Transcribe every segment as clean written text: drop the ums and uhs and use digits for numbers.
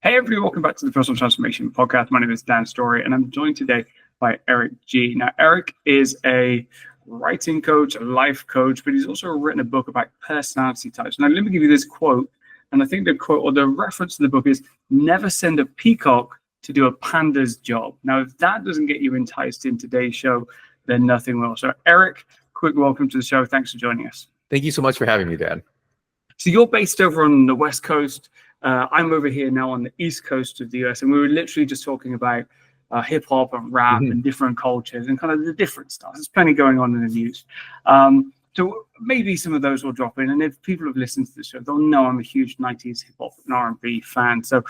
Hey everyone, welcome back to the Personal Transformation Podcast. My name is Dan Storey and I'm joined today by Eric G. Now, Eric is a writing coach, a life coach, but he's also written a book about personality types. Now, let me give you this quote, and I think the quote or the reference to the book is, "Never send a peacock to do a panda's job." Now, if that doesn't get you enticed in today's show, then nothing will. So, Eric, quick welcome to the show. Thanks for joining us. Thank you so much for having me, Dan. So you're based over on the West Coast. I'm over here now on the East Coast of the US, and we were literally just talking about hip hop and rap and different cultures and kind of the different styles. There's plenty going on in the news. So maybe some of those will drop in. And if people have listened to the show, they'll know I'm a huge 90s hip hop and R&B fan. So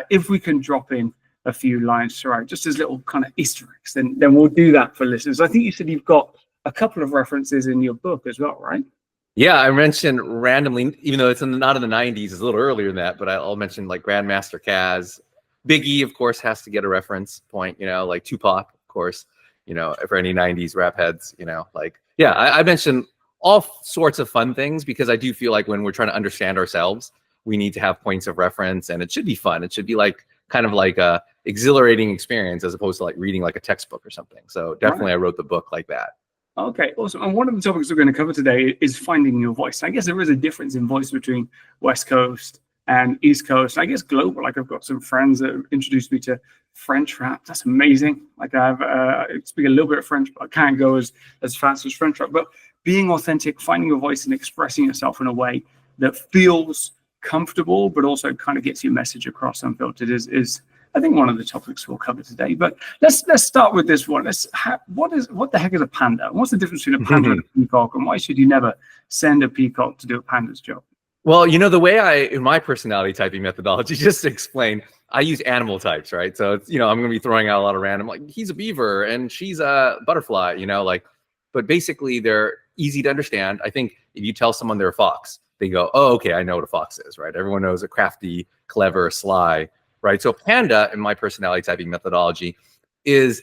if we can drop in a few lines throughout, just as little kind of Easter eggs, then we'll do that for listeners. I think you said you've got a couple of references in your book as well, right? Yeah, I mentioned randomly, even though it's not in the 90s, it's a little earlier than that, but I'll mention like Grandmaster Caz. Biggie, of course, has to get a reference point, like Tupac, of course, for any 90s rap heads, I mentioned all sorts of fun things because I do feel like when we're trying to understand ourselves, we need to have points of reference, and it should be fun. It should be kind of like a exhilarating experience as opposed to like reading like a textbook or something. So definitely I wrote the book like that. Okay, awesome. And one of the topics we're going to cover today is finding your voice. I guess there is a difference in voice between West Coast and East Coast. I guess global. Like I've got some friends that introduced me to French rap. That's amazing. Like I speak a little bit of French, but I can't go as fast as French rap. But being authentic, finding your voice and expressing yourself in a way that feels comfortable, but also kind of gets your message across unfiltered is I think one of the topics we'll cover today. But let's start with this one. What the heck is a panda? What's the difference between a panda and a peacock, and why should you never send a peacock to do a panda's job? Well, the way in my personality typing methodology, just to explain, I use animal types, right? So it's, I'm going to be throwing out a lot of random, like he's a beaver and she's a butterfly, but basically they're easy to understand. I think if you tell someone they're a fox, they go, oh, okay, I know what a fox is, right? Everyone knows a crafty, clever, sly, right? So panda in my personality typing methodology is,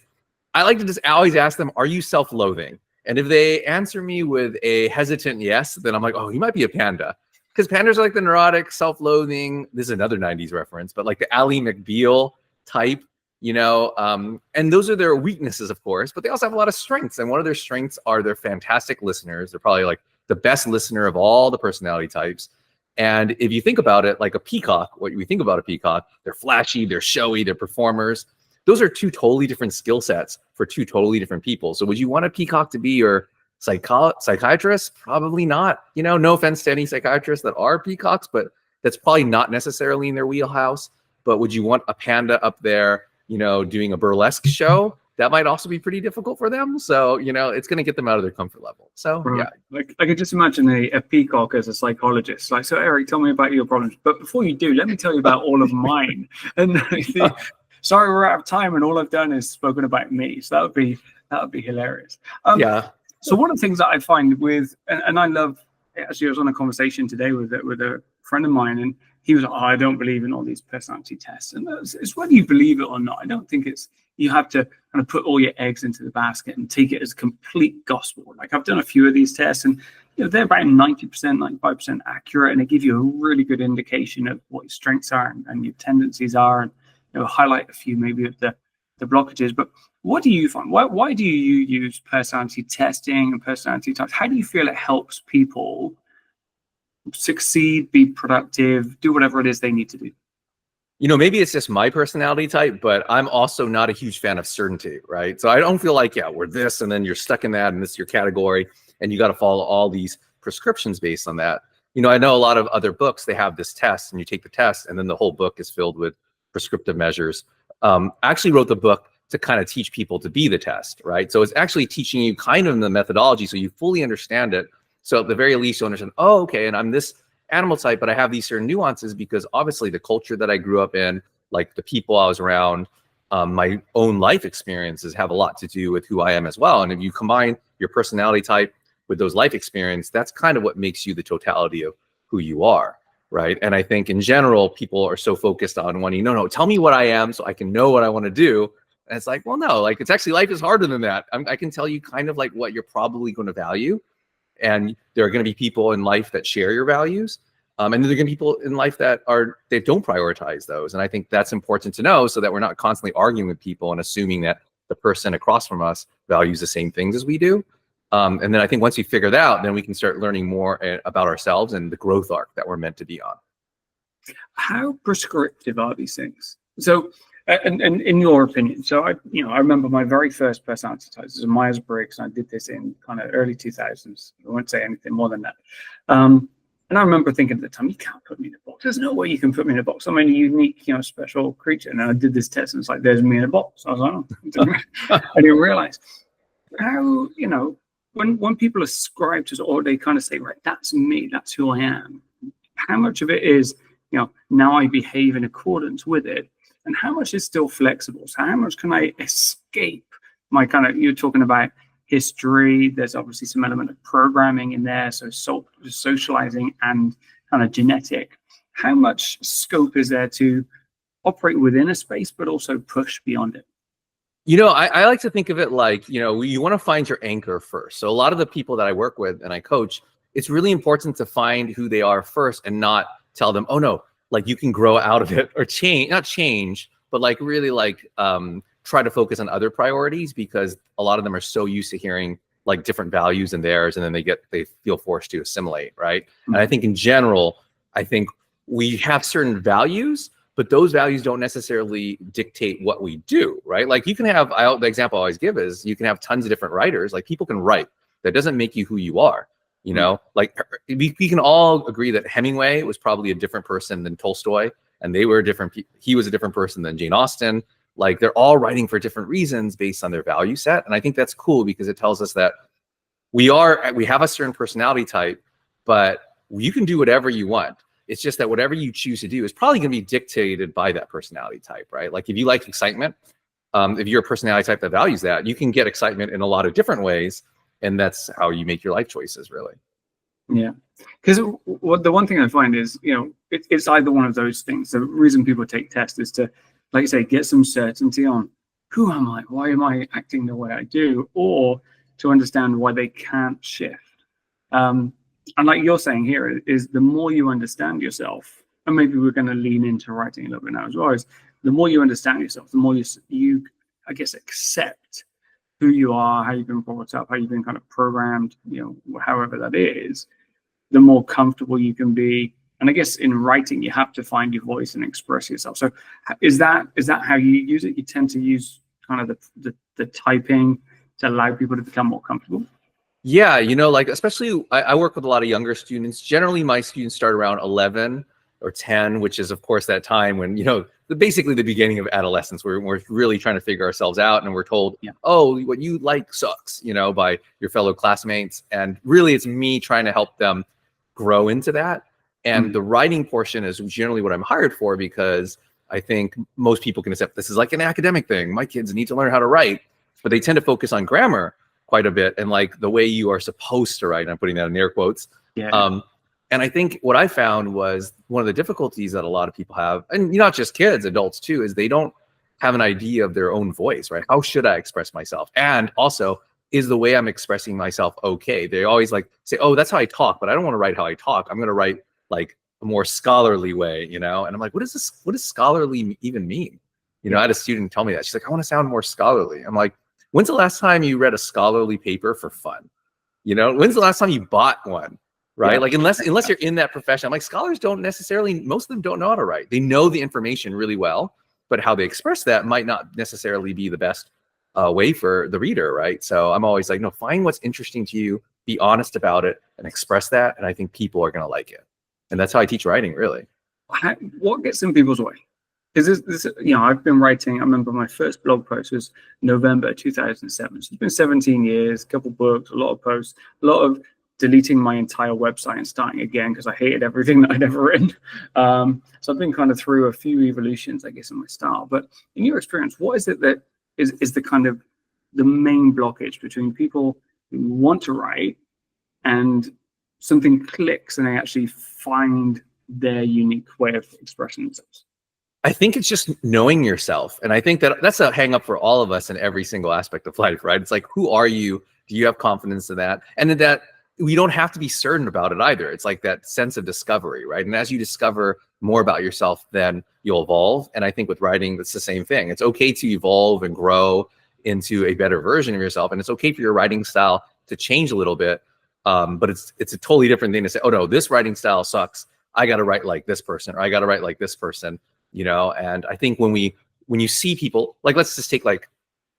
I like to just always ask them, are you self-loathing? And if they answer me with a hesitant yes, then I'm like, oh, you might be a panda. Because pandas are like the neurotic, self-loathing, this is another 90s reference, but like the Ally McBeal type, and those are their weaknesses, of course, but they also have a lot of strengths. And one of their strengths are they're fantastic listeners. They're probably like the best listener of all the personality types. And if you think about it, like a peacock, what we think about a peacock, they're flashy, they're showy, they're performers. Those are two totally different skill sets for two totally different people. So would you want a peacock to be your psychiatrist? Probably not. No offense to any psychiatrists that are peacocks, but that's probably not necessarily in their wheelhouse. But would you want a panda up there, doing a burlesque show? That might also be pretty difficult for them. So, it's going to get them out of their comfort level. So, right. Yeah. I could just imagine a peacock as a psychologist. Like, so Eric, tell me about your problems. But before you do, let me tell you about all of mine. And sorry, we're out of time and all I've done is spoken about me. So that would be hilarious. Yeah. So one of the things that I find with, and I love, actually I was on a conversation today with a friend of mine, and he was like, oh, I don't believe in all these personality tests. And it's whether you believe it or not. I don't think you have to kind of put all your eggs into the basket and take it as complete gospel. Like I've done a few of these tests, and they're about 90%, 95% accurate, and they give you a really good indication of what your strengths are and your tendencies are, and highlight a few maybe of the blockages. But what do you find? Why do you use personality testing and personality types? How do you feel it helps people succeed, be productive, do whatever it is they need to do? Maybe it's just my personality type, but I'm also not a huge fan of certainty, right? So I don't feel like, we're this, and then you're stuck in that, and this is your category, and you got to follow all these prescriptions based on that. I know a lot of other books, they have this test, and you take the test, and then the whole book is filled with prescriptive measures. I actually wrote the book to kind of teach people to be the test, right? So it's actually teaching you kind of the methodology so you fully understand it. So at the very least, you understand, oh, okay, and I'm this animal type, but I have these certain nuances because obviously the culture that I grew up in, like the people I was around, my own life experiences have a lot to do with who I am as well. And if you combine your personality type with those life experience, that's kind of what makes you the totality of who you are, right? And I think in general, people are so focused on wanting, no, tell me what I am so I can know what I want to do. And it's like, well, no, like it's actually, life is harder than that. I can tell you kind of like what you're probably going to value. And there are going to be people in life that share your values. And then there are going to be people in life that don't prioritize those. And I think that's important to know so that we're not constantly arguing with people and assuming that the person across from us values the same things as we do. And then I think once we figure that out, then we can start learning more about ourselves and the growth arc that we're meant to be on. How prescriptive are these things? So, and in your opinion, so I remember my very first personality test was a Myers-Briggs, and I did this in kind of early 2000s. I won't say anything more than that. And I remember thinking at the time, you can't put me in a box. There's no way you can put me in a box. I'm a unique, special creature. And I did this test, and it's like, there's me in a box. I was like, oh, I didn't realize how, when people ascribe to, or they kind of say, right, that's me, that's who I am. How much of it is, now I behave in accordance with it, and how much is still flexible? So how much can I escape my kind of, you're talking about history, there's obviously some element of programming in there, so socializing and kind of genetic. How much scope is there to operate within a space, but also push beyond it? I like to think of it like, you want to find your anchor first. So a lot of the people that I work with and I coach, it's really important to find who they are first and not tell them, oh no, like you can grow out of it or not change, but like really like try to focus on other priorities, because a lot of them are so used to hearing like different values than theirs, and then they feel forced to assimilate, right? Mm-hmm. And I think in general, I think we have certain values, but those values don't necessarily dictate what we do, right? Like you can have, the example I always give is you can have tons of different writers. Like people can write. That doesn't make you who you are. Like we can all agree that Hemingway was probably a different person than Tolstoy, and they were he was a different person than Jane Austen. Like they're all writing for different reasons based on their value set. And I think that's cool because it tells us that we have a certain personality type, but you can do whatever you want. It's just that whatever you choose to do is probably going to be dictated by that personality type, right? Like if you like excitement, if you're a personality type that values that, you can get excitement in a lot of different ways. And that's how you make your life choices, really. Yeah. Because the one thing I find is, it's either one of those things. The reason people take tests is to, like you say, get some certainty on who am I? Why am I acting the way I do? Or to understand why they can't shift. And like you're saying here is the more you understand yourself, and maybe we're going to lean into writing a little bit now as well, is the more you understand yourself, the more you I guess, accept who you are, how you've been brought up, how you've been kind of programmed, however that is, the more comfortable you can be. And I guess in writing, you have to find your voice and express yourself. So is that how you use it? You tend to use kind of the typing to allow people to become more comfortable? Yeah, like especially I work with a lot of younger students. Generally, my students start around 11 or 10, which is, of course, that time when, basically the beginning of adolescence, where we're really trying to figure ourselves out, and we're told, oh, what you like sucks, by your fellow classmates. And really, it's me trying to help them grow into that. And the writing portion is generally what I'm hired for, because I think most people can accept this is like an academic thing. My kids need to learn how to write, but they tend to focus on grammar quite a bit and like the way you are supposed to write. And I'm putting that in air quotes. Yeah. And I think what I found was one of the difficulties that a lot of people have, and not just kids, adults too, is they don't have an idea of their own voice, right? How should I express myself? And also, is the way I'm expressing myself okay? They always like say, oh, that's how I talk, but I don't want to write how I talk. I'm going to write like a more scholarly way, And I'm like, what does scholarly even mean? I had a student tell me that. She's like, I want to sound more scholarly. I'm like, when's the last time you read a scholarly paper for fun? When's the last time you bought one? Right? Yeah. Like unless you're in that profession, I'm like, scholars don't necessarily, most of them don't know how to write. They know the information really well, but how they express that might not necessarily be the best way for the reader, right? So I'm always like, no, find what's interesting to you, be honest about it, and express that. And I think people are going to like it. And that's how I teach writing, really. What gets in people's way? Is this I've been writing, I remember my first blog post was November 2007. So it's been 17 years, a couple books, a lot of posts, a lot of deleting my entire website and starting again because I hated everything that I'd ever written. So I've been kind of through a few evolutions, I guess, in my style. But in your experience, what is it that is the kind of the main blockage between people who want to write and something clicks and they actually find their unique way of expressing themselves? I think it's just knowing yourself. And I think that's a hang up for all of us in every single aspect of life, right? It's like, who are you? Do you have confidence in that? And then that we don't have to be certain about it either. It's like that sense of discovery, right? And as you discover more about yourself, then you'll evolve. And I think with writing, it's the same thing. It's okay to evolve and grow into a better version of yourself. And it's okay for your writing style to change a little bit. But it's a totally different thing to say, oh no, this writing style sucks. I got to write like this person, or I got to write like this person, you know? And I think when you see people, like, let's just take like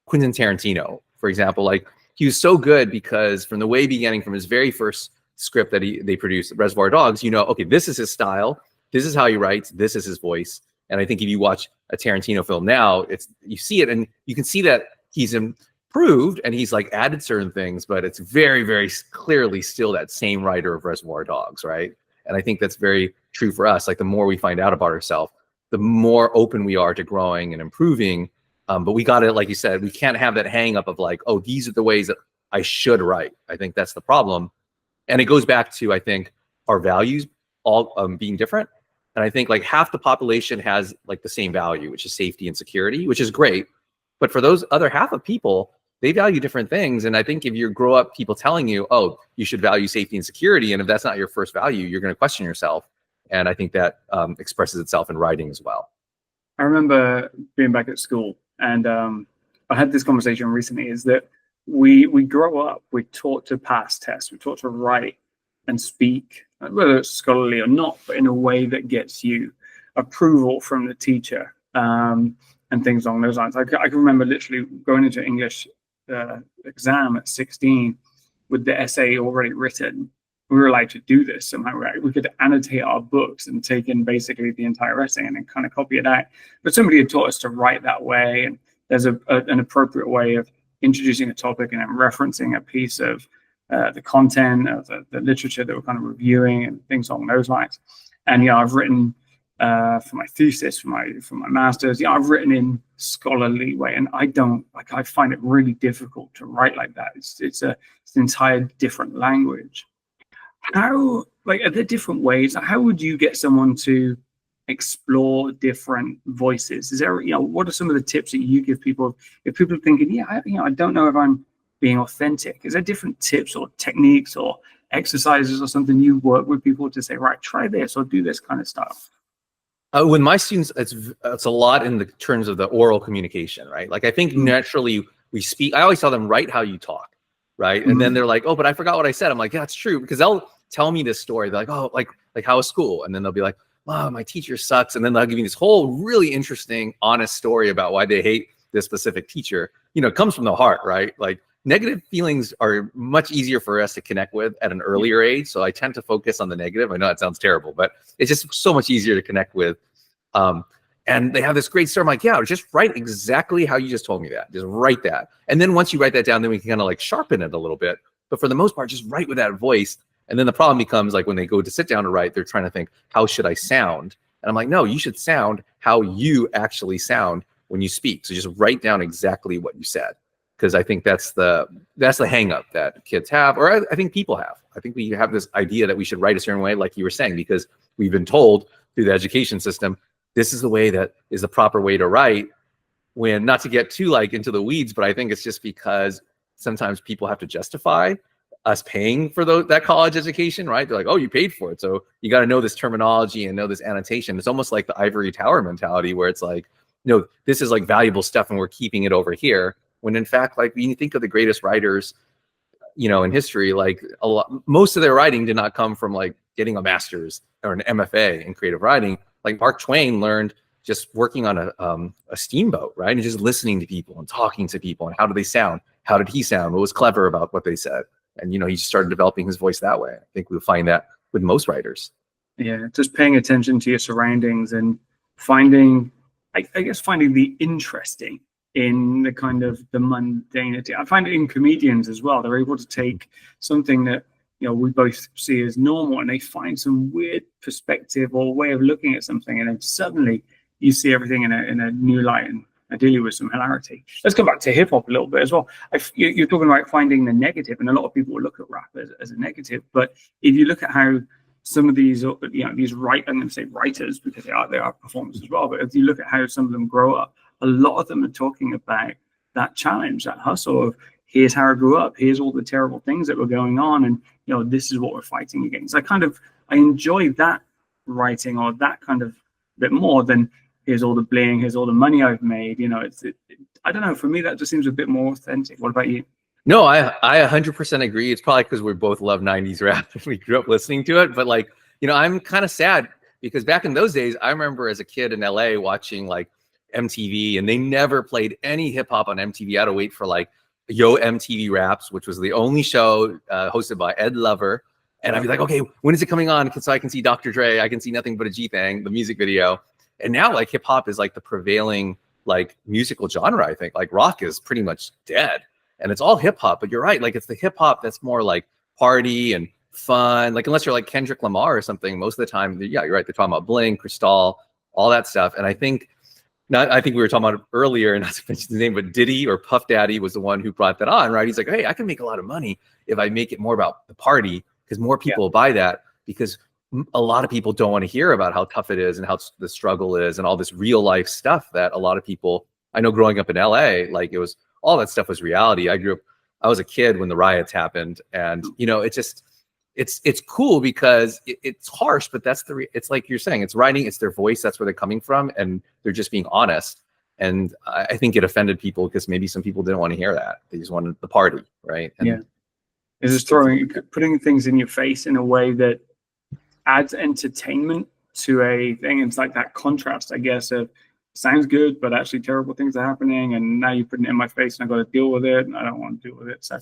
Quentin Tarantino, for example. Like, he was so good because from the way beginning, from his very first script that they produced, Reservoir Dogs, you know, okay, this is his style, this is how he writes, this is his voice. And I think if you watch a Tarantino film now, you see it, and you can see that he's improved and he's like added certain things, but it's very, very clearly still that same writer of Reservoir Dogs, right? And I think that's very true for us. Like, the more we find out about ourselves, the more open we are to growing and improving. But we got to, like you said, we can't have that hang up of like, oh, these are the ways that I should write. I think that's the problem. And it goes back to, I think, our values all being different. And I think like half the population has like the same value, which is safety and security, which is great. But for those other half of people, they value different things. And I think if you grow up people telling you, oh, you should value safety and security, and if that's not your first value, you're going to question yourself. And I think that expresses itself in writing as well. I remember being back at school, and I had this conversation recently, is that we grow up, we're taught to pass tests, we're taught to write and speak, whether it's scholarly or not, but in a way that gets you approval from the teacher, and things along those lines. I can remember literally going into English exam at 16 with the essay already written. We were allowed to do this somehow, right? We could annotate our books and take in basically the entire essay and then kind of copy it out. But somebody had taught us to write that way, and there's an appropriate way of introducing a topic and then referencing a piece of the content of the literature that we're kind of reviewing and things along those lines. And yeah, I've written for my thesis, for my master's, yeah, I've written in scholarly way, and I find it really difficult to write like that. It's an entire different language. How, like, are there different ways? How would you get someone to explore different voices? Is there, what are some of the tips that you give people if people are thinking, I don't know if I'm being authentic? Is there different tips or techniques or exercises or something you work with people to say, right, try this or do this kind of stuff? With my students, it's a lot in the terms of the oral communication, right? Like, I think naturally we speak. I always tell them, write how you talk, right? And then they're like, oh, but I forgot what I said. I'm like, yeah, that's true, because they'll tell me this story. They're like, oh, like how was school? And then they'll be like, wow, my teacher sucks. And then they'll give me this whole really interesting, honest story about why they hate this specific teacher. It comes from the heart, right? Like, negative feelings are much easier for us to connect with at an earlier age. So I tend to focus on the negative. I know that sounds terrible, but it's just so much easier to connect with. And they have this great story. I'm like, yeah, just write exactly how you just told me that. Just write that. And then once you write that down, then we can kind of like sharpen it a little bit. But for the most part, just write with that voice. And then the problem becomes, like, when they go to sit down to write, they're trying to think, how should I sound? And I'm like, no, you should sound how you actually sound when you speak. So just write down exactly what you said. Because I think that's the hang up that kids have, or I think people have. I think we have this idea that we should write a certain way, like you were saying, because we've been told through the education system, this is the way that is the proper way to write. When, not to get too like into the weeds, but I think it's just because sometimes people have to justify us paying for that college education, right? They're like, oh, you paid for it, so you got to know this terminology and know this annotation. It's almost like the ivory tower mentality, where it's like, this is like valuable stuff and we're keeping it over here. When in fact, like, when you think of the greatest writers, in history, like most of their writing did not come from like getting a master's or an MFA in creative writing. Like, Mark Twain learned just working on a steamboat, right? And just listening to people and talking to people, and how do they sound? How did he sound? What was clever about what they said? And, he just started developing his voice that way. I think we'll find that with most writers. Yeah, just paying attention to your surroundings and finding the interesting in the kind of the mundanity. I find it in comedians as well. They're able to take something that, we both see as normal, and they find some weird perspective or way of looking at something, and then suddenly you see everything in a new light, and ideally with some hilarity. Let's go back to hip hop a little bit as well. You're talking about finding the negative, and a lot of people will look at rap as a negative. But if you look at how some of these, I'm going to say writers, because they are performers as well. But if you look at how some of them grow up, a lot of them are talking about that challenge, that hustle of here's how I grew up, here's all the terrible things that were going on, and this is what we're fighting against. I enjoy that writing, or that kind of bit more than here's all the bling, here's all the money I've made. I don't know, for me that just seems a bit more authentic. What about you? No, I 100% agree. It's probably because we both love 90s rap. We grew up listening to it. But like, I'm kind of sad because back in those days, I remember as a kid in LA watching like MTV, and they never played any hip hop on MTV. I had to wait for like Yo MTV Raps, which was the only show hosted by Ed Lover. And I'd be like, okay, when is it coming on? So I can see Dr. Dre, I can see Nothing But a G-Thang, the music video. And now like hip hop is like the prevailing like musical genre. I think like rock is pretty much dead. And it's all hip hop, but you're right. Like it's the hip hop that's more like party and fun. Like unless you're like Kendrick Lamar or something, most of the time, yeah, you're right. They're talking about bling, Cristal, all that stuff. And I think we were talking about it earlier, and not to mention his name, but Diddy or Puff Daddy was the one who brought that on, right? He's like, hey, I can make a lot of money if I make it more about the party, because more people will buy that, because a lot of people don't want to hear about how tough it is and how the struggle is and all this real life stuff that a lot of people, I know growing up in LA, like it was, all that stuff was reality. I was a kid when the riots happened, and it's cool because it's harsh, but it's like you're saying, it's writing, it's their voice, that's where they're coming from, and they're just being honest. And I think it offended people because maybe some people didn't want to hear that. They just wanted the party, right? And it's just putting things in your face in a way that adds entertainment to a thing. It's like that contrast, I guess, of sounds good, but actually terrible things are happening, and now you're putting it in my face, and I've got to deal with it, and I don't want to deal with it. So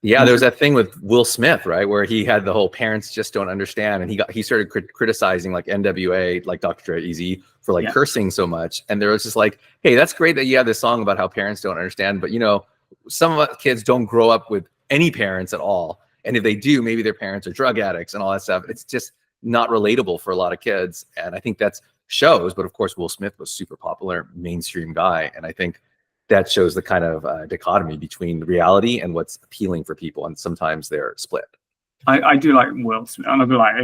yeah, there was that thing with Will Smith, right, where he had the whole parents just don't understand, and he started criticizing like NWA, like Dr. Dre, Easy, for like cursing so much. And there was just like, hey, that's great that you have this song about how parents don't understand, but some of us kids don't grow up with any parents at all, and if they do, maybe their parents are drug addicts and all that stuff. It's just not relatable for a lot of kids, and I think that's shows. But of course, Will Smith was super popular, mainstream guy, and I think that shows the kind of dichotomy between reality and what's appealing for people, and sometimes they're split. I do like Will Smith, and I'll be like,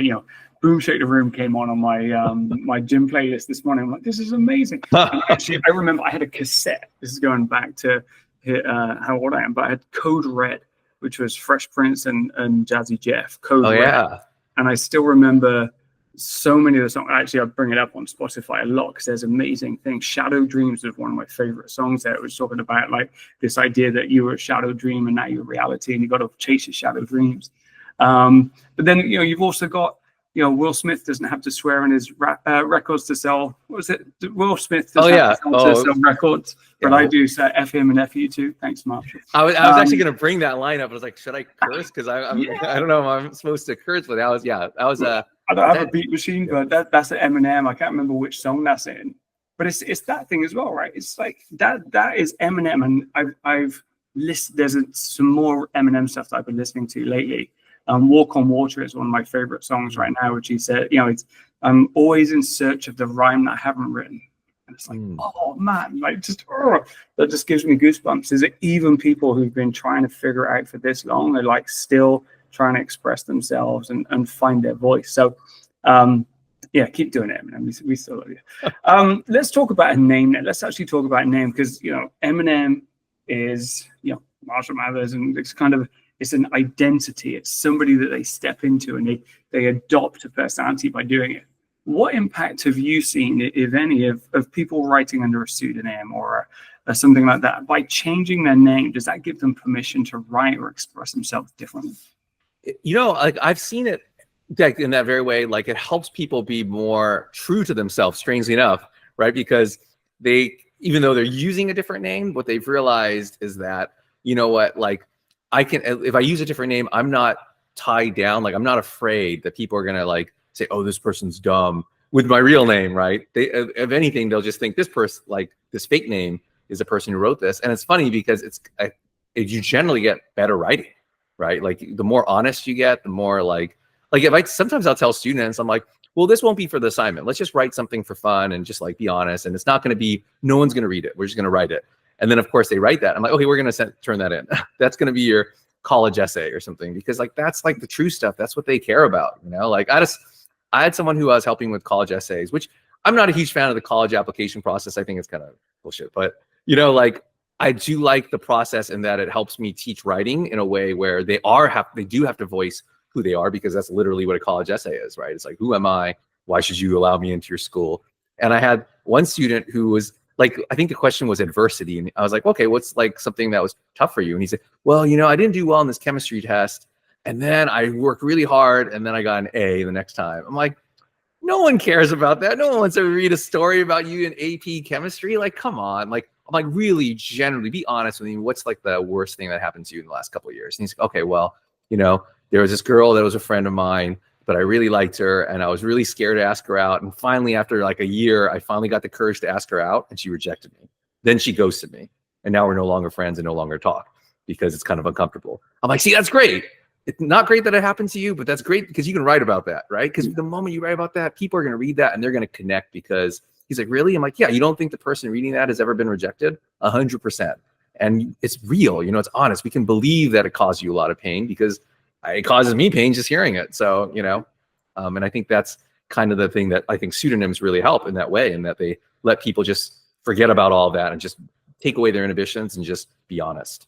Boom Shake the Room came on my my gym playlist this morning. I'm like, this is amazing. Actually, I remember I had a cassette. This is going back to how old I am, but I had Code Red, which was Fresh Prince and Jazzy Jeff. Code Red. Yeah. And I still remember so many of the songs. Actually, I bring it up on Spotify a lot because there's amazing things. Shadow Dreams was one of my favorite songs there. It was talking about like this idea that you were a shadow dream and now you're reality, and you got to chase your shadow dreams. But then, you've also got, Will Smith doesn't have to swear in his records to sell. What was it? Will Smith doesn't have to sell records, but I do say F him and F you too. Thanks, Marshall. I was actually going to bring that line up. I was like, should I curse? Because I don't know if I'm supposed to curse, but that was I don't have a beat machine, but that's an Eminem. I can't remember which song that's in, but it's that thing as well, right? It's like that is Eminem, and I've listened. There's some more Eminem stuff that I've been listening to lately. Walk on Water is one of my favorite songs right now, which he said, I'm always in search of the rhyme that I haven't written. And it's like, oh man, like that just gives me goosebumps. Is it even people who've been trying to figure it out for this long, they're like still trying to express themselves and find their voice. So keep doing it, Eminem. We still love you. Let's talk about a name now. Let's actually talk about a name, because Eminem is Marshall Mathers, and it's an identity. It's somebody that they step into, and they adopt a personality by doing it. What impact have you seen, if any, of people writing under a pseudonym or something like that? By changing their name, does that give them permission to write or express themselves differently? Like I've seen it in that very way. Like it helps people be more true to themselves, strangely enough, right? Because even though they're using a different name, what they've realized is that, like if I use a different name, I'm not tied down. Like I'm not afraid that people are going to like say, oh, this person's dumb with my real name, right? If anything, they'll just think this person, like this fake name, is the person who wrote this. And it's funny because you generally get better writing, right? Like the more honest you get, the more like sometimes I'll tell students, I'm like, well, this won't be for the assignment. Let's just write something for fun and just like be honest. And it's not going to be, no one's going to read it. We're just going to write it. And then of course they write that. I'm like, okay, we're going to turn that in. That's going to be your college essay or something, because like, that's like the true stuff. That's what they care about. Like I had someone who I was helping with college essays, which I'm not a huge fan of the college application process. I think it's kind of bullshit, but like I do like the process in that it helps me teach writing in a way where they do have to voice who they are, because that's literally what a college essay is, right? It's like, who am I? Why should you allow me into your school? And I had one student who was like, I think the question was adversity. And I was like, okay, what's like something that was tough for you? And he said, well, I didn't do well in this chemistry test. And then I worked really hard and then I got an A the next time. I'm like, no one cares about that. No one wants to read a story about you in AP chemistry. Like, come on. Like, I'm like, really, generally, be honest with me. What's like the worst thing that happened to you in the last couple of years? And he's like, okay, well, there was this girl that was a friend of mine, but I really liked her and I was really scared to ask her out. And finally, after like a year, I finally got the courage to ask her out and she rejected me. Then she ghosted me. And now we're no longer friends and no longer talk because it's kind of uncomfortable. I'm like, see, that's great. It's not great that it happened to you, but that's great because you can write about that, right? Because the moment you write about that, people are going to read that and they're going to connect. Because he's like, really? I'm like, yeah, you don't think the person reading that has ever been rejected? 100%. And it's real, it's honest. We can believe that it caused you a lot of pain because it causes me pain just hearing it. So, and I think that's kind of the thing that I think pseudonyms really help in that way, in that they let people just forget about all that and just take away their inhibitions and just be honest.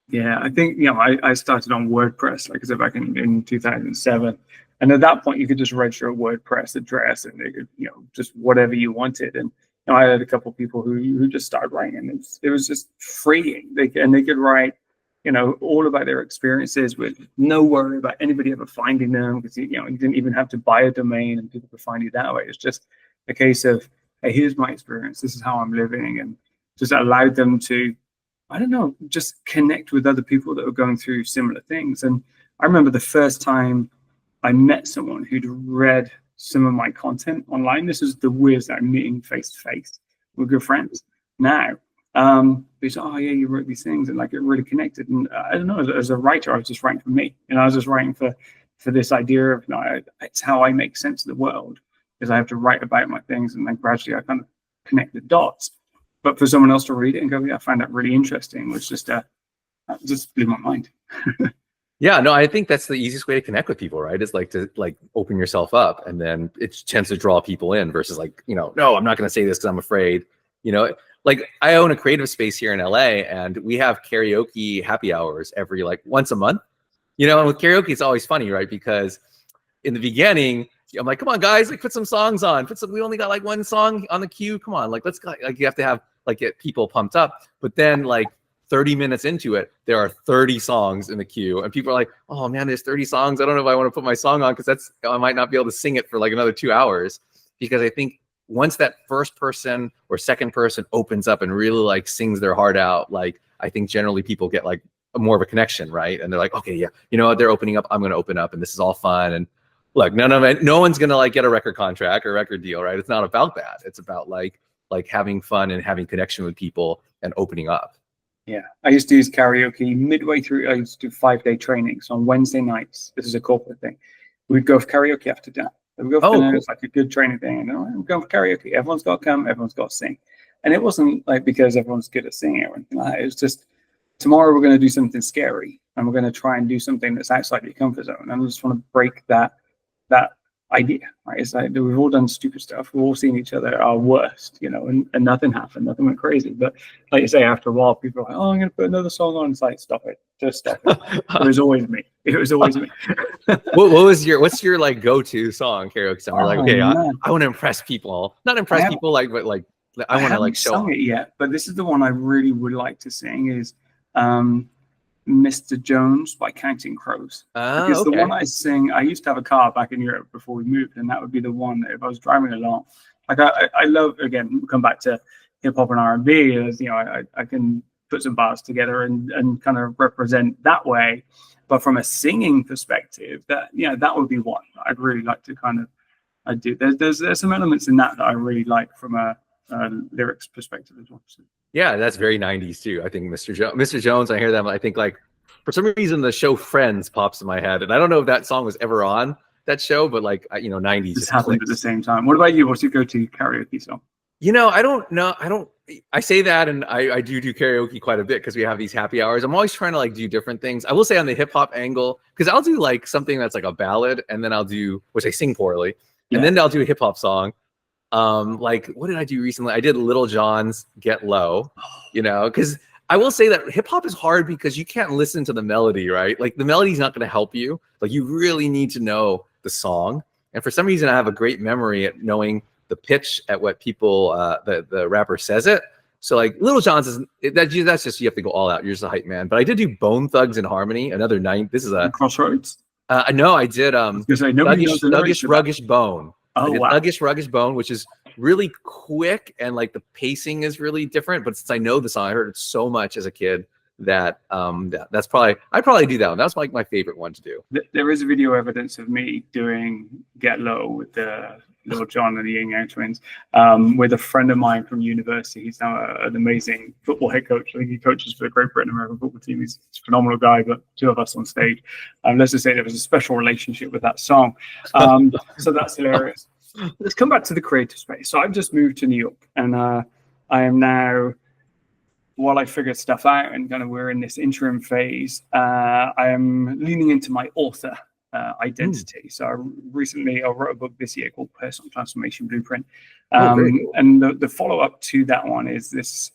Yeah, I think, I started on WordPress, like I said, back in 2007. And at that point, you could just register a WordPress address and they could, just whatever you wanted. And I had a couple of people who just started writing, and it was just freeing. They could write, all about their experiences with no worry about anybody ever finding them, because, you didn't even have to buy a domain and people could find you that way. It's just a case of, hey, here's my experience. This is how I'm living. And just allowed them to, I don't know, just connect with other people that were going through similar things. And I remember the first time I met someone who'd read some of my content online. This is the weirdest, I'm meeting face to face. We're good friends now. He said, oh yeah, you wrote these things, and like it really connected. And I don't know, as a writer, I was just writing for me. I was just writing for this idea of, it's how I make sense of the world, is I have to write about my things, and then gradually I kind of connect the dots. But for someone else to read it and go, yeah, I find that really interesting, was just blew my mind. Yeah, no, I think that's the easiest way to connect with people, right? Is like to open yourself up, and then it tends to draw people in versus like, no, I'm not going to say this because I'm afraid. Like I own a creative space here in LA, and we have karaoke happy hours every like once a month. And with karaoke, it's always funny, right? Because in the beginning, I'm like, come on, guys, like put some songs on. We only got like one song on the queue. Come on, like let's go. Like you have to have get people pumped up. But then like 30 minutes into it, there are 30 songs in the queue, and people are like, oh man, there's 30 songs. I don't know if I want to put my song on because I might not be able to sing it for like another 2 hours. Because I think once that first person or second person opens up and really like sings their heart out, like I think generally people get like more of a connection, right? And they're like, okay, yeah, you know what, they're opening up, I'm going to open up, and this is all fun. And look, no one's going to like get a record contract or record deal, right? It's not about that. It's about like having fun and having connection with people and opening up. Yeah, I used to use karaoke midway through. I used to do 5-day trainings on Wednesday nights. This is a corporate thing. We'd go for karaoke after dinner. We'd go for dinner. Cool. It's like a good training thing. And we're going for karaoke. Everyone's got to come. Everyone's got to sing. And it wasn't like because everyone's good at singing or anything like that. It was just, tomorrow we're going to do something scary, and we're going to try and do something that's outside your comfort zone. And I just want to break that idea, right? It's like we've all done stupid stuff. We've all seen each other at our worst, and nothing happened. Nothing went crazy. But like you say, after a while, people are like, oh, I'm going to put another song on. It's like, stop it. Just stop it. It was always me. It was always me. what's your like go-to song, karaoke song? You're like, okay, I want to impress people. Not impress people, but like I want to like show sung it yet, but this is the one I really would like to sing is Mr. Jones by Counting Crows. Because the one I sing, I used to have a car back in Europe before we moved, and that would be the one that if I was driving along, like I love, again, come back to hip hop and R&B, as I can put some bars together and kind of represent that way. But from a singing perspective, that would be one I'd really like to kind of do. There's some elements in that I really like from a lyrics perspective as well. So. Yeah, that's very 90s too. I think Mr. Jones, I hear them. I think like for some reason the show Friends pops in my head, and I don't know if that song was ever on that show, but like 90s. This happened at the same time. What about you? What's your go-to karaoke song? I don't know. I say that, and I do karaoke quite a bit because we have these happy hours. I'm always trying to like do different things. I will say on the hip hop angle, because I'll do like something that's like a ballad, and then I'll do, which I sing poorly, and then I'll do a hip hop song. Like what did I do recently? I did Little John's Get Low, because I will say that hip hop is hard because you can't listen to the melody, right? Like the melody's not going to help you. Like you really need to know the song. And for some reason, I have a great memory at knowing the pitch at what people, the rapper says it. So like Little John's that's just, you have to go all out. You're just a hype man. But I did do Bone Thugs and Harmony, another night. This is a Crossroads. No, I did Thuggish Ruggish Bone. Oh, I did wow. Thuggish Ruggish Bone, which is really quick and like the pacing is really different. But since I know the song, I heard it so much as a kid that that's probably I'd probably do that one. That's like my favorite one to do. There is a video evidence of me doing Get Low with the Little John and the Yin Yang Twins with a friend of mine from university. He's now an amazing football head coach. I think he coaches for the Great Britain American football team. He's a phenomenal guy, but two of us on stage. Let's just say there was a special relationship with that song. So that's hilarious. Let's come back to the creative space. So I've just moved to New York, and I am now, while I figure stuff out and kind of we're in this interim phase, I am leaning into my author identity. So I wrote a book this year called Personal Transformation Blueprint. Cool. And the follow-up to that one is this,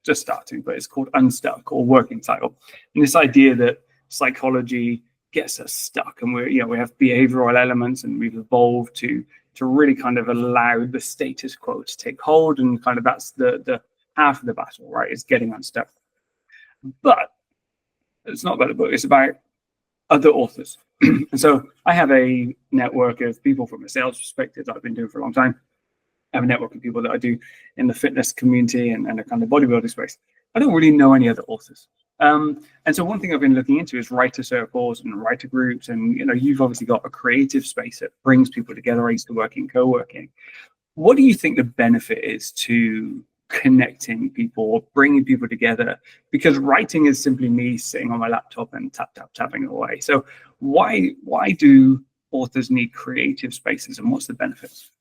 just starting, but it's called Unstuck, or working title. And this idea that psychology gets us stuck, and we have behavioral elements, and we've evolved to really kind of allow the status quo to take hold, and kind of that's the half of the battle, right? Is getting unstuck. But it's not about the book, it's about other authors. And so I have a network of people from a sales perspective that I've been doing for a long time. I have a network of people that I do in the fitness community and a kind of bodybuilding space. I don't really know any other authors. And so one thing I've been looking into is writer circles and writer groups. And, you've obviously got a creative space that brings people together. I used to work in co-working. What do you think the benefit is to connecting people or bringing people together? Because writing is simply me sitting on my laptop and tapping away. So why do authors need creative spaces, and what's the benefits?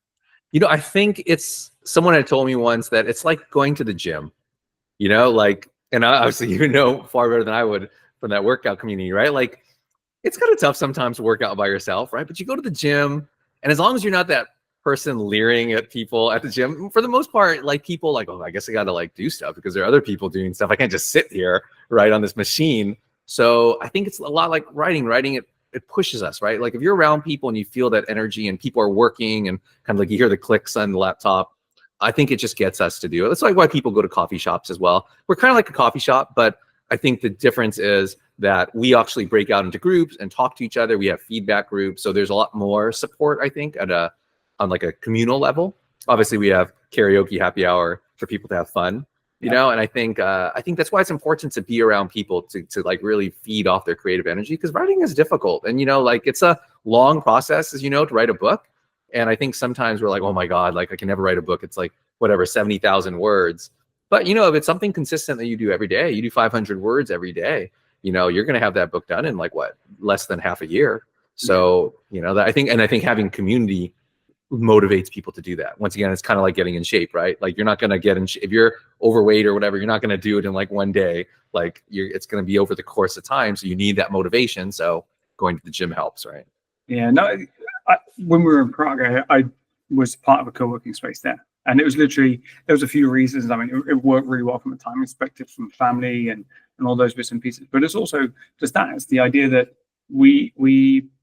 I think it's, someone had told me once that it's like going to the gym, and obviously far better than I would from that workout community, right? Like it's kind of tough sometimes to work out by yourself, right? But you go to the gym, and as long as you're not that person leering at people at the gym, for the most part, like people like, oh, I guess I got to like do stuff because there are other people doing stuff. I can't just sit here, right, on this machine. So I think it's a lot like writing. It pushes us, right? Like if you're around people and you feel that energy and people are working and kind of like you hear the clicks on the laptop, I think it just gets us to do it. That's like why people go to coffee shops as well. We're kind of like a coffee shop, but I think the difference is that we actually break out into groups and talk to each other. We have feedback groups. So there's a lot more support, I think, on like a communal level. Obviously we have karaoke happy hour for people to have fun, and I think that's why it's important to be around people to like really feed off their creative energy, because writing is difficult. And, like it's a long process, as to write a book. And I think sometimes we're like, oh my God, like I can never write a book. It's like whatever, 70,000 words. But, if it's something consistent that you do every day, you do 500 words every day, you're going to have that book done in like less than half a year. So, that I think having community motivates people to do that. Once again, it's kind of like getting in shape, right? Like you're not going to get in shape. If you're overweight or whatever, you're not going to do it in like one day. Like it's going to be over the course of time. So you need that motivation. So going to the gym helps, right? Yeah, no, when we were in Prague, I was part of a co-working space there. And it was literally, there was a few reasons. I mean, it worked really well from a time perspective, from family and all those bits and pieces. But it's also just that, it's the idea that we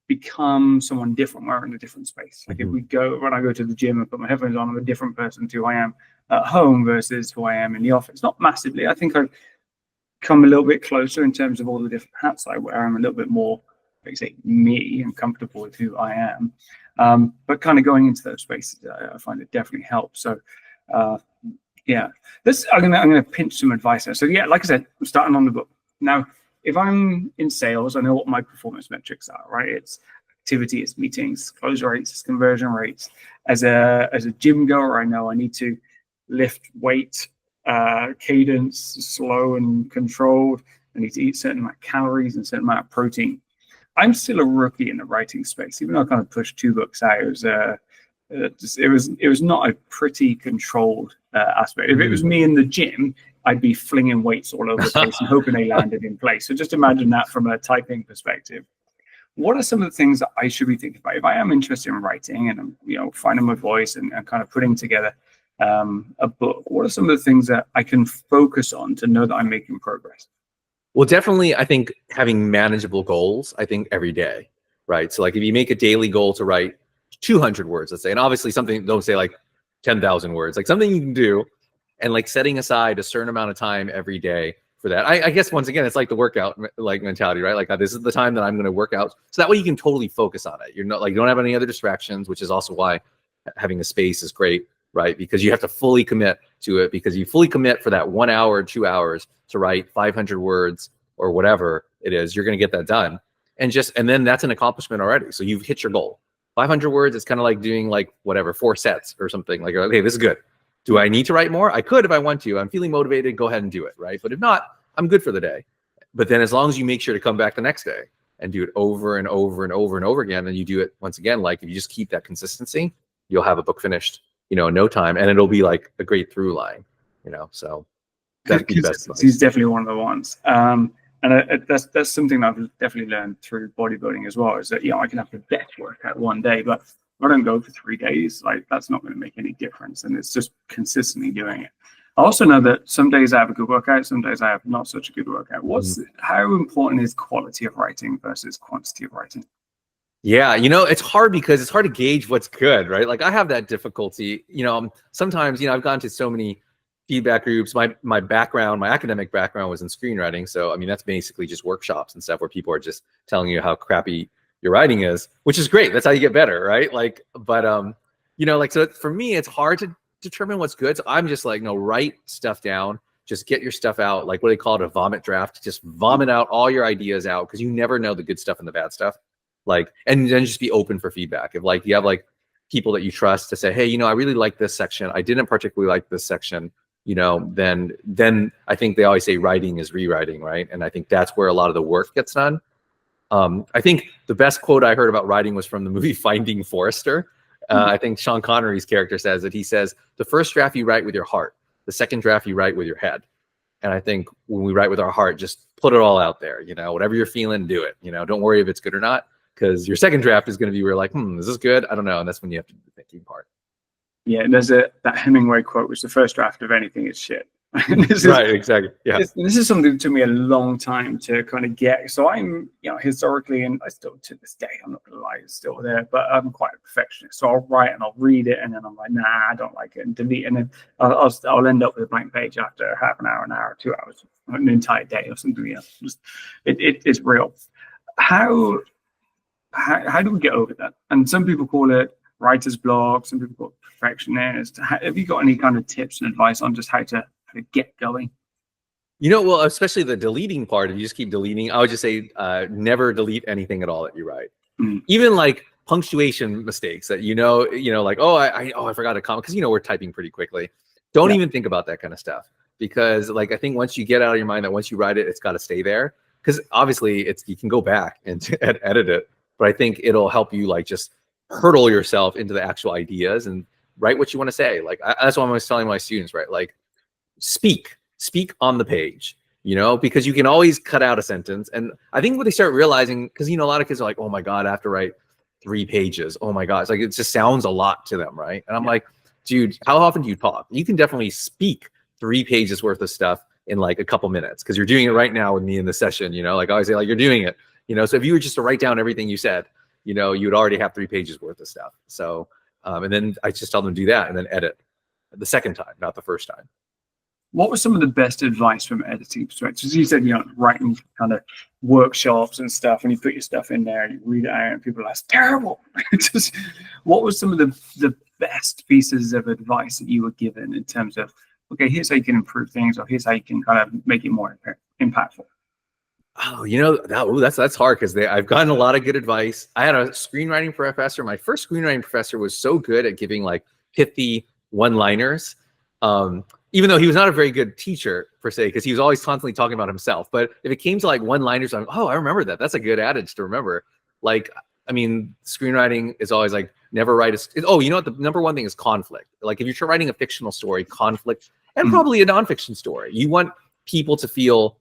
become someone different. We're in a different space. Like if when I go to the gym and put my headphones on, I'm a different person to who I am at home versus who I am in the office. Not massively. I think I've come a little bit closer in terms of all the different hats I wear. I'm a little bit more, like say, me and comfortable with who I am. But kind of going into those spaces, I find it definitely helps. So yeah, I'm gonna pinch some advice there. So yeah, like I said, I'm starting on the book. Now, if I'm in sales, I know what my performance metrics are, right? It's activity, it's meetings, close rates, it's conversion rates. As a gym goer, I know I need to lift weight, cadence, slow and controlled. I need to eat certain amount of calories and certain amount of protein. I'm still a rookie in the writing space, even though I kind of pushed 2 books out. It was not a pretty controlled aspect. If it was me in the gym, I'd be flinging weights all over the place and hoping they landed in place. So just imagine that from a typing perspective. What are some of the things that I should be thinking about if I am interested in writing and I'm, finding my voice and kind of putting together a book, what are some of the things that I can focus on to know that I'm making progress? Well, definitely, I think having manageable goals, I think every day, right? So like if you make a daily goal to write 200 words, let's say, and obviously something, don't say like 10,000 words, like something you can do, and like setting aside a certain amount of time every day for that. I guess once again, it's like the workout like mentality, right? Like this is the time that I'm going to work out. So that way you can totally focus on it. You're not like, you don't have any other distractions, which is also why having a space is great, right? Because you have to fully commit to it, because you fully commit for that 1 hour, 2 hours to write 500 words or whatever it is, you're going to get that done. And then that's an accomplishment already. So you've hit your goal. 500 words, it's kind of like doing like whatever, 4 sets or something. Like, okay, this is good. Do I need to write more? I could if I want to. I'm feeling motivated, go ahead and do it, right? But if not, I'm good for the day. But then as long as you make sure to come back the next day and do it over and over and over and over again, and you do it once again, like if you just keep that consistency, you'll have a book finished, in no time, and it'll be like a great through line, so that's the best advice. He's definitely one of the ones. And that's something that I've definitely learned through bodybuilding as well, is that, I can have the best workout one day, but if I don't go for 3 days, like that's not going to make any difference. And it's just consistently doing it. I also know that some days I have a good workout, some days I have not such a good workout. How important is quality of writing versus quantity of writing? Yeah, it's hard because it's hard to gauge what's good, right? Like I have that difficulty, sometimes, I've gone to so many feedback groups. My background, my academic background was in screenwriting. So, that's basically just workshops and stuff where people are just telling you how crappy your writing is, which is great. That's how you get better, right? Like, but, so for me, it's hard to determine what's good. So I'm just like, no, write stuff down, just get your stuff out. Like what they call it, a vomit draft, just vomit out all your ideas out, because you never know the good stuff and the bad stuff. Like, and then just be open for feedback. If like you have like people that you trust to say, hey, I really like this section, I didn't particularly like this section, then I think they always say writing is rewriting, right? And I think that's where a lot of the work gets done. I think the best quote I heard about writing was from the movie Finding Forrester. I think Sean Connery's character says that. He says, the first draft you write with your heart, the second draft you write with your head. And I think when we write with our heart, just put it all out there, whatever you're feeling, do it. Don't worry if it's good or not, because your second draft is going to be where like, is this good? I don't know. And that's when you have to do the thinking part. Yeah, and there's that Hemingway quote, which the first draft of anything is shit. Right, exactly. Yeah. This is something that took me a long time to kind of get. So I'm, historically, and I still to this day, I'm not gonna lie, it's still there, but I'm quite a perfectionist. So I'll write and I'll read it, and then I'm like, nah, I don't like it, and delete, and then I'll end up with a blank page after half an hour, 2 hours, an entire day or something else. Just it's real. How do we get over that? And some people call it writer's block, some people call it perfectionist. Have you got any kind of tips and advice on just how to get going? Well, especially the deleting part, if you just keep deleting, I would just say never delete anything at all that you write. Even like punctuation mistakes that like, I forgot a comma, because we're typing pretty quickly. Don't even think about that kind of stuff, because like I think once you get out of your mind that once you write it, it's got to stay there, because obviously you can go back and edit it, but I think it'll help you like just hurdle yourself into the actual ideas and write what you want to say. Like that's what I'm always telling my students, right? Like speak on the page, because you can always cut out a sentence. And I think what they start realizing, because a lot of kids are like, oh my God, I have to write 3 pages. Oh my God. It's like, it just sounds a lot to them, right? And I'm like, dude, how often do you talk? You can definitely speak 3 pages worth of stuff in like a couple minutes, because you're doing it right now with me in the session, like I always say, like, you're doing it, so if you were just to write down everything you said, you would already have 3 pages worth of stuff. So, and then I just tell them to do that and then edit the second time, not the first time. What was some of the best advice from editing perspective? You said, writing kind of workshops and stuff, and you put your stuff in there and you read it out and people are like, it's terrible. What was some of the best pieces of advice that you were given in terms of, okay, here's how you can improve things, or here's how you can kind of make it more impactful? Oh, that's hard, because I've gotten a lot of good advice. I had a screenwriting professor. My first screenwriting professor was so good at giving like pithy one-liners. Even though he was not a very good teacher per se, because he was always constantly talking about himself. But if it came to like one-liners, I'm I remember that. That's a good adage to remember. Like, screenwriting is always like, never write what? The number one thing is conflict. Like if you're writing a fictional story, conflict, and probably a nonfiction story, you want people to feel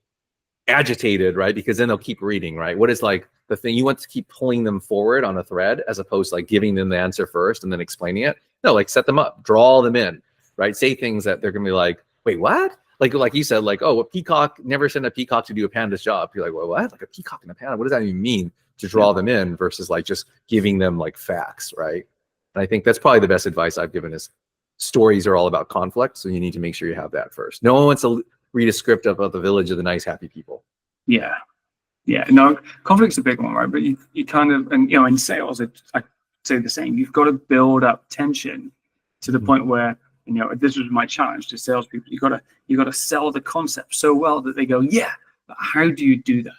agitated, right? Because then they'll keep reading, right? What is like the thing? You want to keep pulling them forward on a thread, as opposed to like giving them the answer first and then explaining it. No, like set them up, draw them in. right? Say things that they're gonna be like, wait, what? Like you said, like, oh, a peacock, never send a peacock to do a panda's job. You're like, well, what? Like a peacock and a panda? What does that even mean to draw them in versus like just giving them like facts, right? And I think that's probably the best advice I've given is stories are all about conflict. So you need to make sure you have that first. No one wants to read a script about the village of the nice, happy people. Yeah. Yeah. No, conflict's a big one, right? But you kind of, and you know, in sales, I say the same. You've got to build up tension to the point where, you know, this was my challenge to salespeople. You got to sell the concept so well that they go, yeah, but how do you do that?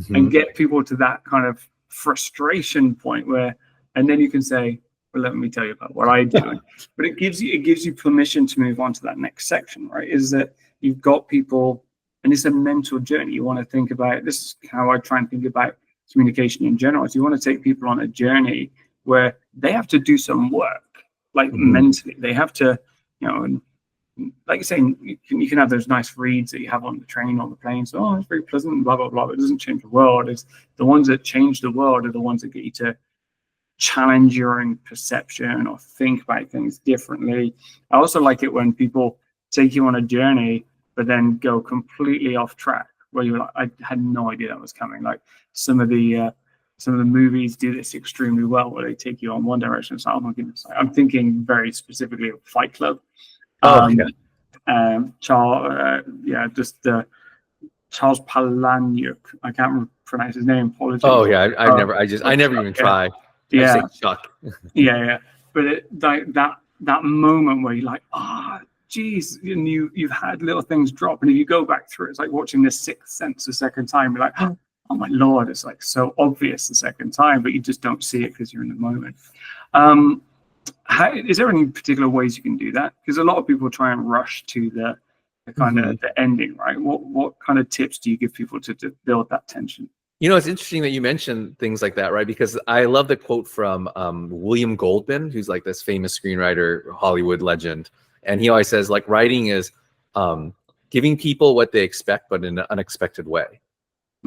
And get people to that kind of frustration point where, and then you can say, well, let me tell you about what I do. But it gives you permission to move on to that next section, right? Is that you've got people, and it's a mental journey. You want to think about, this is how I try and think about communication in general, is you want to take people on a journey where they have to do some work, like mentally. They have to, you know, and like you're saying, you can have those nice reads that you have on the train or the plane. So, oh, it's very pleasant, blah, blah, blah. It doesn't change the world. It's the ones that change the world are the ones that get you to challenge your own perception or think about things differently. I also like it when people take you on a journey, but then go completely off track, where you're like, I had no idea that was coming. Like some of the movies do this extremely well, where they take you on one direction. So, oh my goodness, I'm thinking very specifically of Fight Club. Charles Palahniuk. I can't pronounce his name. Apologies. Oh yeah, I never even try. Yeah, I say Chuck. yeah. But that moment where you're like, geez, and you've had little things drop, and if you go back through, it's like watching The Sixth Sense a second time. You're like, oh my Lord, it's like so obvious the second time, but you just don't see it because you're in the moment. Is there any particular ways you can do that? Because a lot of people try and rush to the kind of the ending, right? What kind of tips do you give people to build that tension? You know, it's interesting that you mentioned things like that, right? Because I love the quote from William Goldman, who's like this famous screenwriter, Hollywood legend. And he always says, like, writing is giving people what they expect, but in an unexpected way.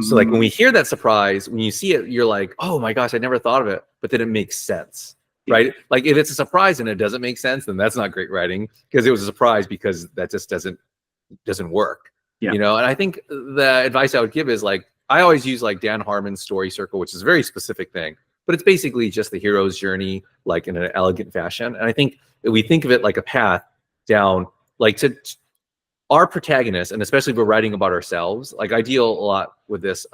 So like when we hear that surprise, when you see it, you're like, oh my gosh, I never thought of it. But then it makes sense, right? Like if it's a surprise and it doesn't make sense, then that's not great writing, because it was a surprise, because that just doesn't work, you know? And I think the advice I would give is like, I always use like Dan Harmon's story circle, which is a very specific thing, but it's basically just the hero's journey, like in an elegant fashion. And I think if we think of it like a path down, like to our protagonist, and especially if we're writing about ourselves, like I deal a lot with this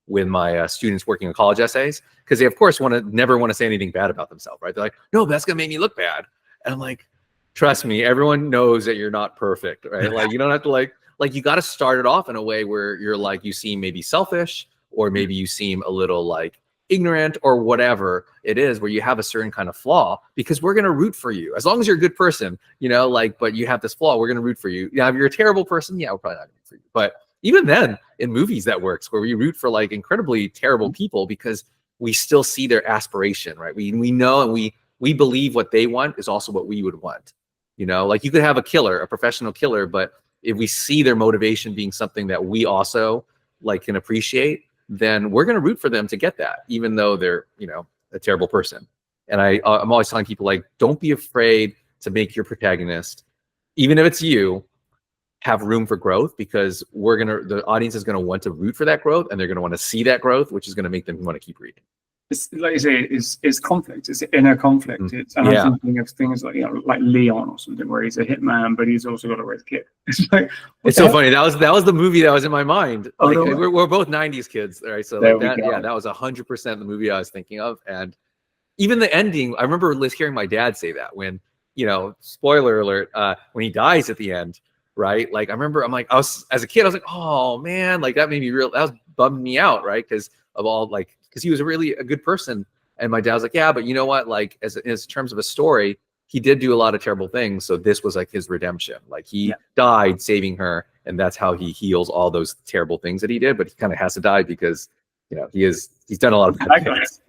with my students working on college essays, because they of course never want to say anything bad about themselves, right? They're like, no, that's gonna make me look bad. And I'm like, trust me, everyone knows that you're not perfect, right? Like you don't have to like you got to start it off in a way where you're like, you seem maybe selfish, or maybe you seem a little like ignorant, or whatever it is, where you have a certain kind of flaw, because we're going to root for you as long as you're a good person, you know, like, but you have this flaw, we're going to root for you. Now, if you're a terrible person, yeah, we're probably not going to root for you. But even then in movies that works, where we root for like incredibly terrible people, because we still see their aspiration, right? We know, and we believe what they want is also what we would want, you know, like you could have a killer, a professional killer, but if we see their motivation being something that we also like can appreciate, then we're going to root for them to get that, even though they're, you know, a terrible person. And I'm always telling people, like, don't be afraid to make your protagonist, even if it's you, have room for growth, because the audience is going to want to root for that growth, and they're going to want to see that growth, which is going to make them want to keep reading. It's like you say, it's conflict. It's inner conflict. And I'm thinking of things like, you know, like Leon or something, where he's a hitman, but he's also got a red kid. It's like, it's so funny. That was the movie that was in my mind. Oh, like, no, we're both '90s kids, right? So like that was 100% the movie I was thinking of. And even the ending, I remember hearing my dad say that when, you know, spoiler alert, when he dies at the end, right? Like I remember, as a kid, I was like, oh man, like that made me bummed me out, right? Because of all because he was really a good person. And my dad was like, yeah, but you know what? Like as terms of a story, he did do a lot of terrible things. So this was like his redemption. Like he died saving her, and that's how he heals all those terrible things that he did. But he kind of has to die because, you know, he's done a lot of bad things.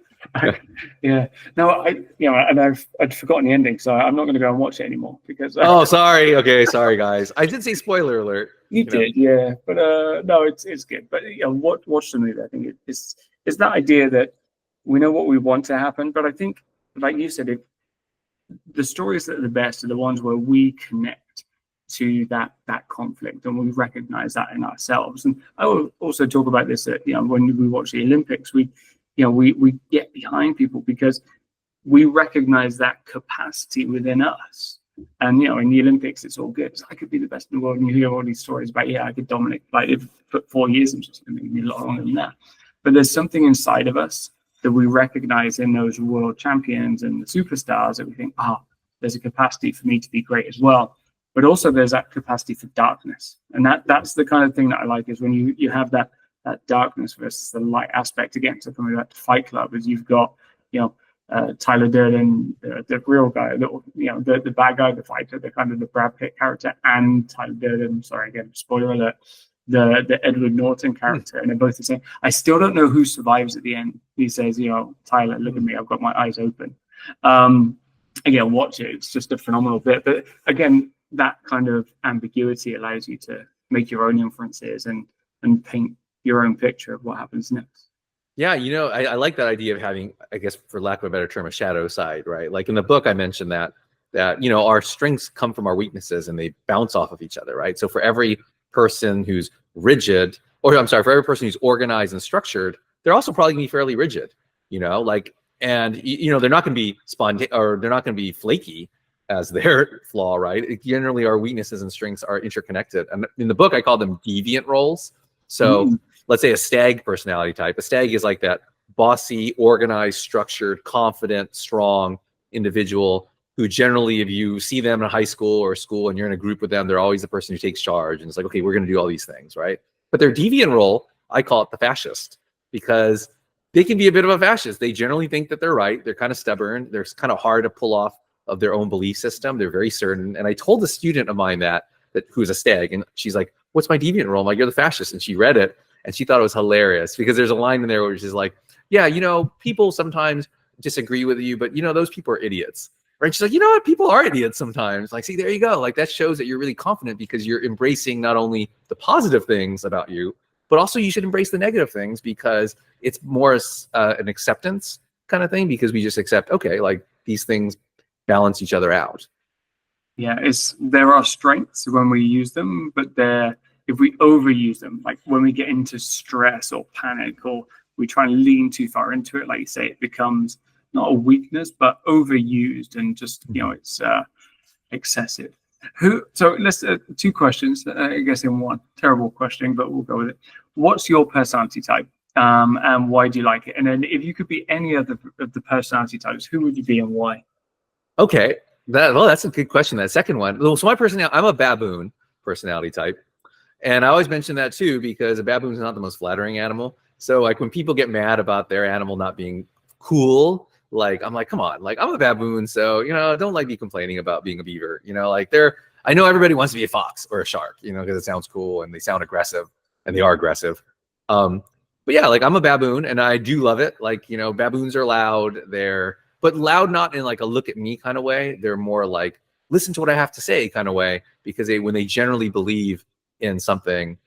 Yeah. No, and I'd forgotten the ending, so I'm not going to go and watch it anymore because. Oh, sorry. Okay, sorry, guys. I did say spoiler alert. You did, yeah. But no, it's good. But you know, watch the movie. I think it's that idea that we know what we want to happen, but I think, like you said, the stories that are the best are the ones where we connect to that conflict and we recognize that in ourselves. And I will also talk about this at, when we watch the Olympics, we get behind people because we recognize that capacity within us. And in the Olympics, it's all good. I could be the best in the world, and you hear all these stories about, I could dominate. Like, if for 4 years, I'm just going to be a lot longer than that. But there's something inside of us that we recognize in those world champions and the superstars that we think, there's a capacity for me to be great as well. But also there's that capacity for darkness. And that's the kind of thing that I like, is when you have that darkness versus the light aspect. Again, so coming back to Fight Club, is you've got, Tyler Durden, the real guy, the bad guy, the fighter, the kind of the Brad Pitt character, and Tyler Durden, sorry, again, spoiler alert, the Edward Norton character, and they're both the same. I still don't know who survives at the end. He says, Tyler, look at me, I've got my eyes open. Again, watch it. It's just a phenomenal bit. But again, that kind of ambiguity allows you to make your own inferences and paint your own picture of what happens next. Yeah, I like that idea of having, I guess, for lack of a better term, a shadow side, right? Like in the book, I mentioned that our strengths come from our weaknesses and they bounce off of each other, right? So for every person who's rigid, for every person who's organized and structured, they're also probably gonna be fairly rigid, and they're not gonna be or they're not gonna be flaky as their flaw, right? Generally, our weaknesses and strengths are interconnected. And in the book, I call them deviant roles. So let's say a stag personality type. A stag is like that bossy, organized, structured, confident, strong individual who generally, if you see them in high school or school and you're in a group with them, they're always the person who takes charge. And it's like, okay, we're going to do all these things, right? But their deviant role, I call it the fascist, because they can be a bit of a fascist. They generally think that they're right. They're kind of stubborn. They're kind of hard to pull off of their own belief system. They're very certain. And I told a student of mine that who's a stag, and she's like, what's my deviant role? I'm like, you're the fascist. And she read it and she thought it was hilarious, because there's a line in there where she's like, yeah, people sometimes disagree with you, but those people are idiots. Right? She's like, you know what? People are idiots sometimes. Like, see, there you go. Like, that shows that you're really confident because you're embracing not only the positive things about you, but also you should embrace the negative things, because it's more an acceptance kind of thing, because we just accept, okay, like these things balance each other out. Yeah, there are strengths when we use them, but if we overuse them, like when we get into stress or panic, or we try and lean too far into it, like you say, it becomes not a weakness, but overused, and just, it's excessive. So let's 2 questions, I guess, in one. Terrible question, but we'll go with it. What's your personality type, and why do you like it? And then if you could be any other of the personality types, who would you be and why? Okay, that's a good question. That second one. So my personality, I'm a baboon personality type. And I always mention that too, because a baboon is not the most flattering animal. So like when people get mad about their animal not being cool, like I'm like, come on, like I'm a baboon, so don't like be complaining about being a beaver. I know everybody wants to be a fox or a shark, because it sounds cool and they sound aggressive, and they are aggressive. But yeah, like I'm a baboon and I do love it. Like, baboons are loud, but loud not in like a look at me kind of way. They're more like listen to what I have to say kind of way, because when they generally believe in something,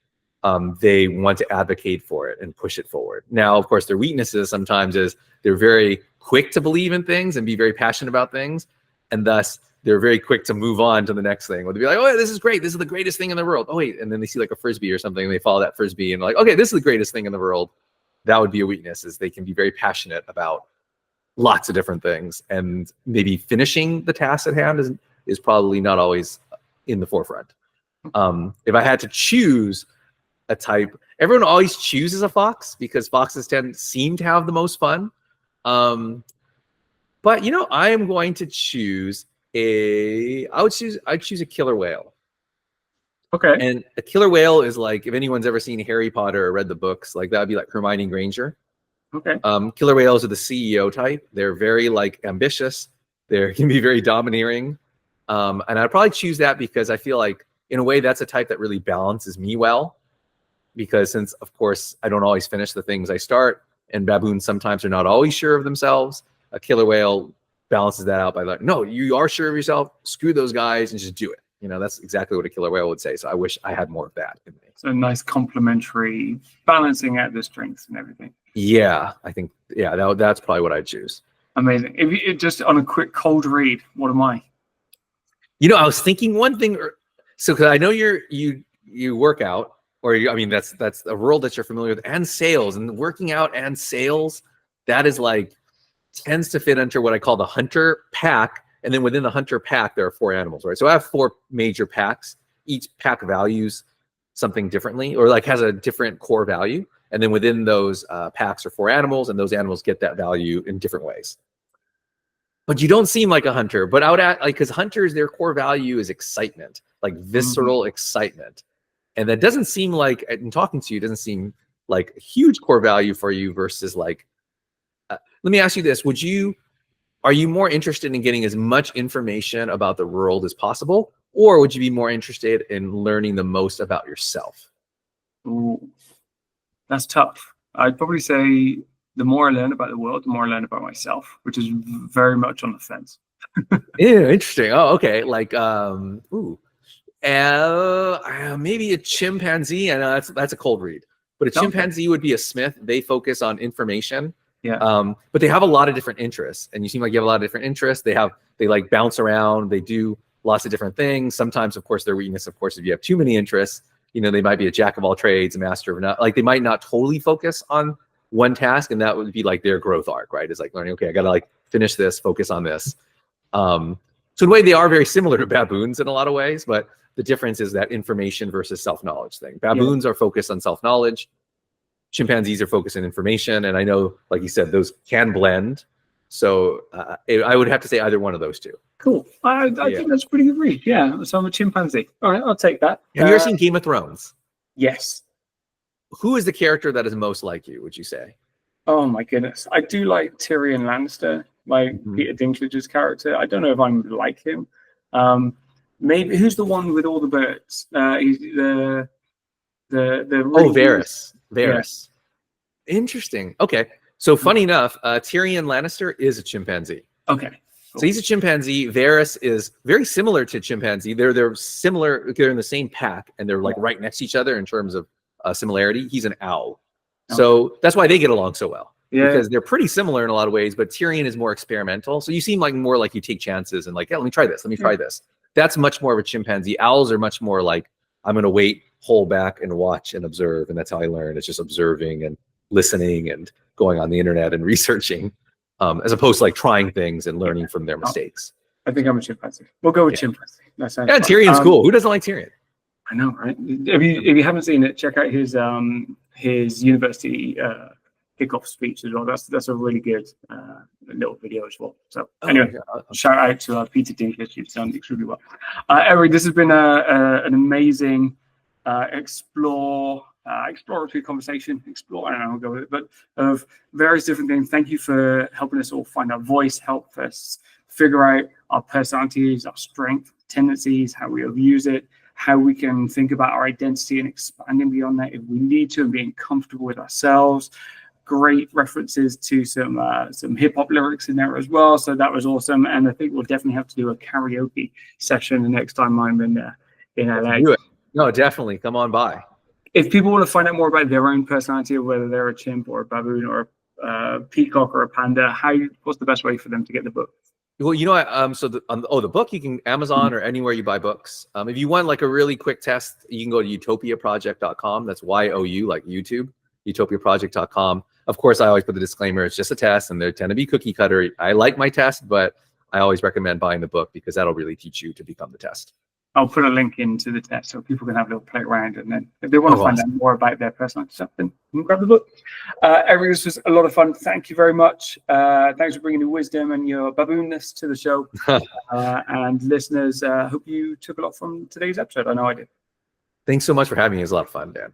they want to advocate for it and push it forward. Now, of course, their weaknesses sometimes is they're very quick to believe in things and be very passionate about things, and thus they're very quick to move on to the next thing. Or they'll be like, oh, this is great, this is the greatest thing in the world. Oh wait, and then they see like a frisbee or something, and they follow that frisbee and like, okay, this is the greatest thing in the world. That would be a weakness, is they can be very passionate about lots of different things, and maybe finishing the task at hand is probably not always in the forefront. If I had to choose a type, everyone always chooses a fox, because foxes seem to have the most fun. But I am going to choose I'd choose a killer whale. Okay. And a killer whale is like, if anyone's ever seen Harry Potter or read the books, like that would be like Hermione Granger. Okay. Killer whales are the CEO type. They're very like ambitious. They can be very domineering. And I'd probably choose that because I feel like in a way that's a type that really balances me well, because since of course I don't always finish the things I start, and baboons sometimes are not always sure of themselves, a killer whale balances that out by like, no, you are sure of yourself, screw those guys and just do it. That's exactly what a killer whale would say. So I wish I had more of that in me. So nice complementary, balancing out the strengths and everything. Yeah, I think, that's probably what I'd choose. Amazing. If you just on a quick cold read, what am I? You know, I was thinking one thing. So, because I know you work out, or I mean, that's a world that you're familiar with, and sales, and working out and sales. That is like tends to fit under what I call the hunter pack, and then within the hunter pack, there are 4 animals, right? So I have 4 major packs. Each pack values something differently, or like has a different core value, and then within those packs are 4 animals, and those animals get that value in different ways. But you don't seem like a hunter. But I would add, like, because hunters, their core value is excitement, like visceral excitement. And that doesn't seem like, in talking to you, doesn't seem like a huge core value for you versus like, let me ask you this. Are you more interested in getting as much information about the world as possible? Or would you be more interested in learning the most about yourself? Ooh, that's tough. I'd probably say the more I learn about the world, the more I learn about myself, which is very much on the fence. Yeah, interesting. Oh, okay. Like, maybe a chimpanzee. I know that's a cold read, but a chimpanzee would be a smith. They focus on information. Yeah. But they have a lot of different interests, and you seem like you have a lot of different interests. They like bounce around. They do lots of different things. Sometimes, of course, their weakness, of course, if you have too many interests, you know, they might be a jack of all trades, a master of none. Like, they might not totally focus on one task, and that would be like their growth arc, right? It's like learning, okay, I gotta like finish this, focus on this. So in a way, they are very similar to baboons in a lot of ways, but the difference is that information versus self-knowledge thing. Baboons are focused on self-knowledge. Chimpanzees are focused on information. And I know, like you said, those can blend. So I would have to say either one of those two. Cool. I think that's a pretty good read. Yeah. So I'm a chimpanzee. All right, I'll take that. Have you ever seen Game of Thrones? Yes. Who is the character that is most like you, would you say? Oh my goodness. I do like Tyrion Lannister, like Peter Dinklage's character. I don't know if I'm like him. Maybe who's the one with all the birds? He's the Varys. Varys. Yeah. Interesting. Okay. So funny enough, Tyrion Lannister is a chimpanzee. Okay. Cool. So he's a chimpanzee. Varys is very similar to chimpanzee. They're similar. They're in the same pack, and they're like right next to each other in terms of similarity. He's an owl. So that's why they get along so well. Yeah. Because they're pretty similar in a lot of ways, but Tyrion is more experimental. So you seem like more like you take chances and like, yeah, let me try this. Let me try this. That's much more of a chimpanzee. Owls are much more like, I'm going to wait, hold back, and watch and observe. And that's how I learn. It's just observing and listening and going on the internet and researching, as opposed to like trying things and learning from their mistakes. I think I'm a chimpanzee. We'll go with chimpanzee. That sounds fun. Tyrion's cool. Who doesn't like Tyrion? I know, right? If you haven't seen it, check out his university kickoff speech as well. That's a really good little video as well. So anyway, shout out to Peter Dinklage. You've done extremely well. Eric, this has been an amazing exploratory conversation. I don't know, I'll go with it, but of various different things. Thank you for helping us all find our voice, help us figure out our personalities, our strengths, tendencies, how we abuse it, how we can think about our identity and expanding beyond that if we need to, and being comfortable with ourselves. Great references to some hip hop lyrics in there as well. So that was awesome. And I think we'll definitely have to do a karaoke session the next time I'm in LA. Do it. No, definitely. Come on by. If people want to find out more about their own personality, whether they're a chimp or a baboon or a peacock or a panda, what's the best way for them to get the book? Well, you know, so the book, you can Amazon or anywhere you buy books. If you want like a really quick test, you can go to utopiaproject.com. That's YOU, like YouTube, utopiaproject.com. Of course, I always put the disclaimer, it's just a test, and they tend to be cookie cutter. I like my test, but I always recommend buying the book because that'll really teach you to become the test. I'll put a link into the test so people can have a little play around, and then if they want to find out more about their personal stuff, then you can grab the book. Eric, this was a lot of fun. Thank you very much. Thanks for bringing your wisdom and your baboonness to the show. And listeners, hope you took a lot from today's episode. I know I did. Thanks so much for having me. It was a lot of fun, Dan.